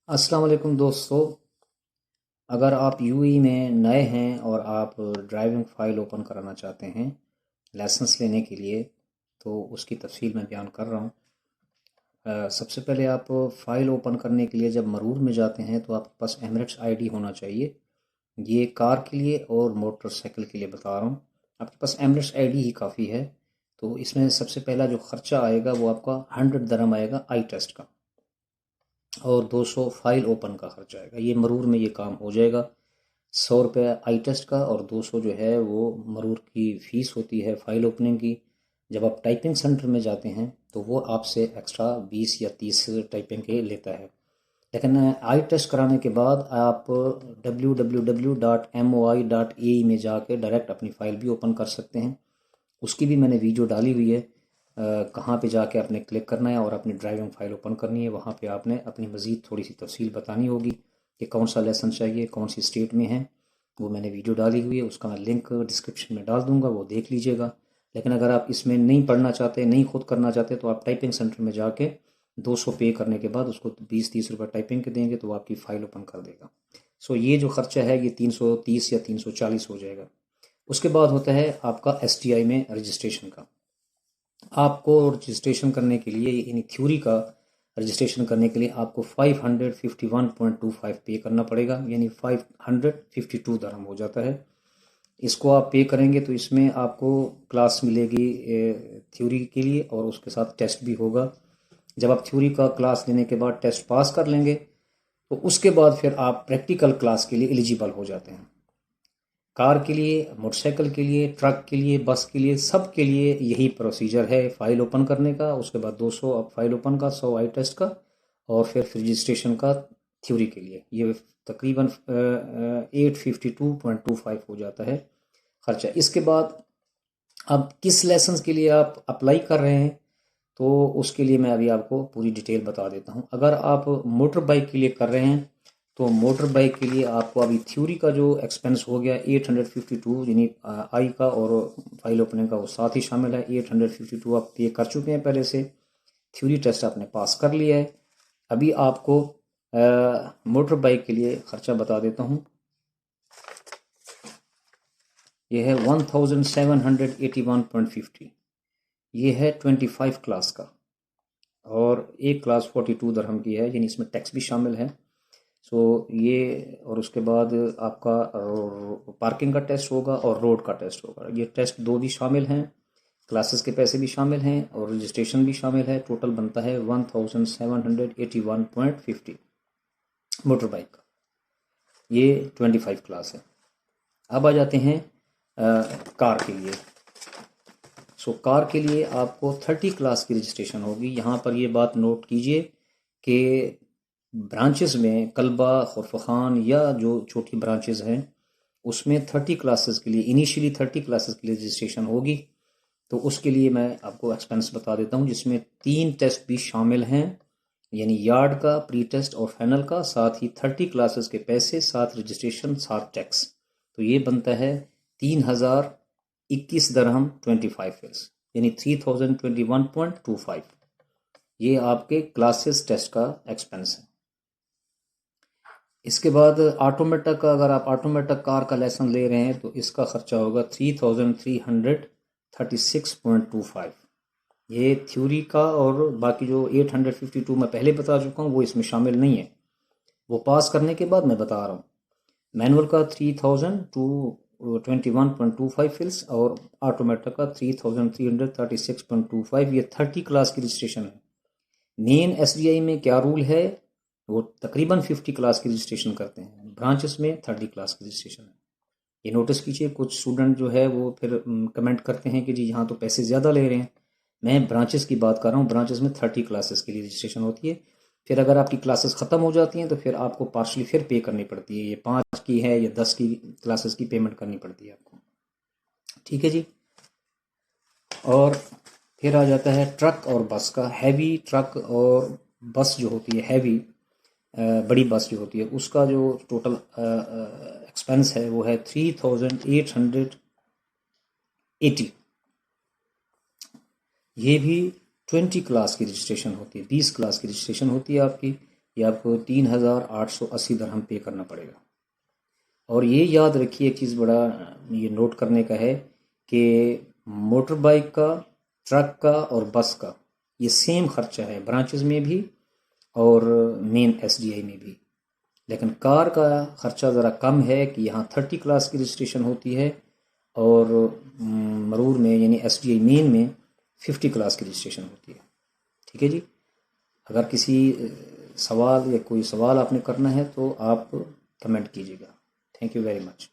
अस्सलाम वालेकुम दोस्तों। अगर आप यूएई में नए हैं और आप ड्राइविंग फ़ाइल ओपन कराना चाहते हैं लाइसेंस लेने के लिए, तो उसकी तफसील मैं बयान कर रहा हूँ। सबसे पहले आप फ़ाइल ओपन करने के लिए जब मरूर में जाते हैं तो आपके पास एमिरेट्स आईडी होना चाहिए। ये कार के लिए और मोटरसाइकिल के लिए बता रहा हूँ। आपके पास एमिरेट्स आईडी ही काफ़ी है। तो इसमें सबसे पहला जो ख़र्चा आएगा वो आपका 100 दरहम आएगा आई टेस्ट का, और 200 फाइल ओपन का खर्चा आएगा। ये मरूर में ये काम हो जाएगा। 100 रुपये आई टेस्ट का और 200 जो है वो मरूर की फ़ीस होती है फ़ाइल ओपनिंग की। जब आप टाइपिंग सेंटर में जाते हैं तो वो आपसे एक्स्ट्रा 20 या 30 टाइपिंग के लेता है। लेकिन आई टेस्ट कराने के बाद आप www.moi.ae में जाके डायरेक्ट अपनी फ़ाइल भी ओपन कर सकते हैं। उसकी भी मैंने वीडियो डाली हुई है। कहाँ पे जाके आपने क्लिक करना है और अपनी ड्राइविंग फ़ाइल ओपन करनी है। वहाँ पे आपने अपनी मज़ीद थोड़ी सी तफसील बतानी होगी कि कौन सा लेसन चाहिए, कौन सी स्टेट में है। वो मैंने वीडियो डाली हुई है, उसका मैं लिंक डिस्क्रिप्शन में डाल दूँगा, वो देख लीजिएगा। लेकिन अगर आप इसमें नहीं पढ़ना चाहते, नहीं खुद करना चाहते, तो आप टाइपिंग सेंटर में जाके 200 पे करने के बाद उसको 20-30 रुपये टाइपिंग के देंगे तो वो आपकी फ़ाइल ओपन कर देगा। सो ये जो ख़र्चा है ये 330 या 340 हो जाएगा। उसके बाद होता है आपका एसटीआई में रजिस्ट्रेशन का। आपको रजिस्ट्रेशन करने के लिए, यानी थ्योरी का रजिस्ट्रेशन करने के लिए आपको 551.25 पे करना पड़ेगा, यानी 552 दरहम हो जाता है। इसको आप पे करेंगे तो इसमें आपको क्लास मिलेगी थ्योरी के लिए, और उसके साथ टेस्ट भी होगा। जब आप थ्योरी का क्लास लेने के बाद टेस्ट पास कर लेंगे तो उसके बाद फिर आप प्रैक्टिकल क्लास के लिए एलिजिबल हो जाते हैं। कार के लिए, मोटरसाइकिल के लिए, ट्रक के लिए, बस के लिए, सब के लिए यही प्रोसीजर है फ़ाइल ओपन करने का। उसके बाद 200 अब फ़ाइल ओपन का, 100 आई टेस्ट का, और फिर रजिस्ट्रेशन का थ्योरी के लिए। ये तकरीबन 852.25 हो जाता है ख़र्चा। इसके बाद अब किस लेसन के लिए आप अप्लाई कर रहे हैं तो उसके लिए मैं अभी आपको पूरी डिटेल बता देता हूँ। अगर आप मोटर बाइक के लिए कर रहे हैं तो मोटर बाइक के लिए आपको अभी थ्योरी का जो एक्सपेंस हो गया 852, यानी आई का और फाइल ओपनिंग का वो साथ ही शामिल है। 852 आप पे कर चुके हैं पहले से। थ्योरी टेस्ट आपने पास कर लिया है। अभी आपको मोटर बाइक के लिए ख़र्चा बता देता हूँ। यह है 1781.50। ये है 25 क्लास का, और एक क्लास 42 दरहम की है, यानी इसमें टैक्स भी शामिल है। सो ये, और उसके बाद आपका पार्किंग का टेस्ट होगा और रोड का टेस्ट होगा। ये टेस्ट दो भी शामिल हैं, क्लासेस के पैसे भी शामिल हैं और रजिस्ट्रेशन भी शामिल है। टोटल बनता है 1781.50 मोटर बाइक का। ये 25 क्लास है। अब आ जाते हैं कार के लिए। सो कार के लिए आपको 30 क्लास की रजिस्ट्रेशन होगी। यहाँ पर ये बात नोट कीजिए कि ब्रांचेस में कल्बा, खुरफखान या जो छोटी ब्रांचेस हैं उसमें 30 क्लासेस के लिए, इनिशियली 30 क्लासेस के लिए रजिस्ट्रेशन होगी। तो उसके लिए मैं आपको एक्सपेंस बता देता हूँ, जिसमें 3 टेस्ट भी शामिल हैं, यानी यार्ड का, प्री टेस्ट और फाइनल का, साथ ही 30 क्लासेस के पैसे, साथ रजिस्ट्रेशन, साथ टैक्स। तो ये बनता है 3021 दरहम 25 फिल्स, यानी 3021.25। ये आपके क्लासेस टेस्ट का एक्सपेंस है। इसके बाद ऑटोमेटिक का, अगर आप ऑटोमेटिक कार का लेसन ले रहे हैं तो इसका खर्चा होगा 3336.25। ये थ्योरी का, और बाकी जो 852 मैं पहले बता चुका हूँ वो इसमें शामिल नहीं है, वो पास करने के बाद मैं बता रहा हूँ। मैनुअल का 3021.25 फिल्स और ऑटोमेटिक का 3336.25। ये 30 क्लास की रजिस्ट्रेशन है। मेन एसबीआई में क्या रूल है, वो तकरीबन 50 क्लास की रजिस्ट्रेशन करते हैं, ब्रांचेस में 30 क्लास की रजिस्ट्रेशन है। ये नोटिस कीजिए, कुछ स्टूडेंट जो है वो फिर कमेंट करते हैं कि जी यहाँ तो पैसे ज़्यादा ले रहे हैं। मैं ब्रांचेस की बात कर रहा हूँ। ब्रांचेस में 30 क्लासेस के लिए रजिस्ट्रेशन होती है। फिर अगर आपकी क्लासेस ख़त्म हो जाती हैं तो फिर आपको पार्शली फिर पे करनी पड़ती है। ये 5 की है या 10 की क्लासेस की पेमेंट करनी पड़ती है आपको। ठीक है जी। और फिर आ जाता है ट्रक और बस का। हैवी ट्रक और बस जो होती है, हैवी बड़ी बस जो होती है, उसका जो टोटल एक्सपेंस है वो है 3880। ये भी 20 क्लास की रजिस्ट्रेशन होती है, 20 क्लास की रजिस्ट्रेशन होती है आपकी। ये आपको 3,880 दरहम पे करना पड़ेगा। और ये याद रखिए, एक चीज़ बड़ा ये नोट करने का है कि मोटर बाइक का, ट्रक का और बस का ये सेम खर्चा है, ब्रांचेस में भी और मेन एसडीआई में भी। लेकिन कार का ख़र्चा ज़रा कम है कि यहाँ 30 क्लास की रजिस्ट्रेशन होती है और मरूर में यानी एसडीआई मेन में 50 क्लास की रजिस्ट्रेशन होती है। ठीक है जी। अगर किसी सवाल या कोई सवाल आपने करना है तो आप कमेंट कीजिएगा। Thank you very much.